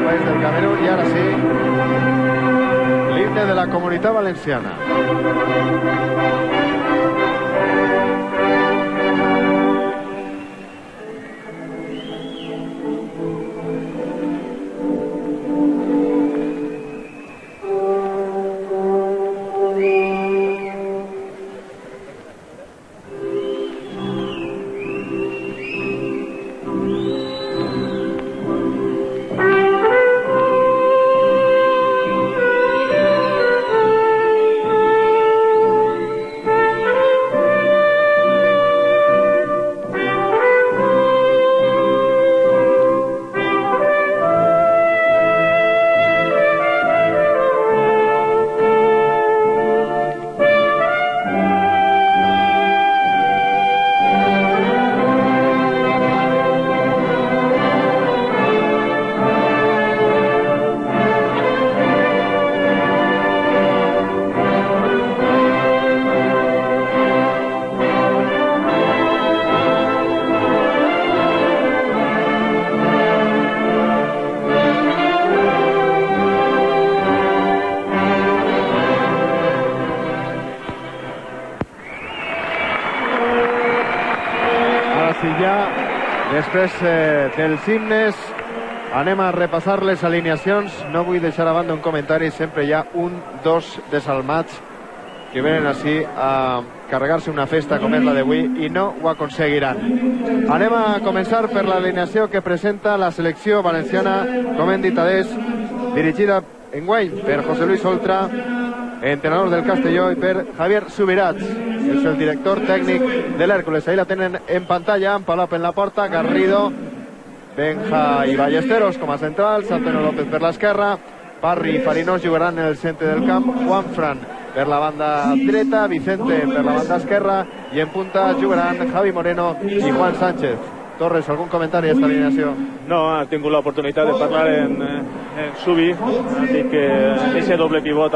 país del Camerún. Y ahora sí, l'himne de la Comunitat Valenciana. Després dels himnes anem a repassar les alineacions. No vull deixar a banda un comentari. Sempre hi ha dos desalmats que venen així a carregar-se una festa com és la d'avui i no ho aconseguiran. Anem a començar per l'alineació que presenta la selecció valenciana, com hem dit adés, dirigida enguany per José Luis Oltra, entrenador del Castelló, i per Javier Subirats, és el director tècnic de l'Hèrcules. Ahí la tenen en pantalla, amb Palop en la porta, Garrido, Benja i Ballesteros com a centrals, Antonio López per l'esquerra, Parri i Farinós jugaran en el centre del camp, Juanfran per la banda dreta, Vicente per la banda esquerra, i en punta jugaran Javi Moreno i Juan Sánchez. Torres, algun comentari a esta alineació? No, ha tingut l'oportunitat de parlar en Subi, ha dit que ese doble pivot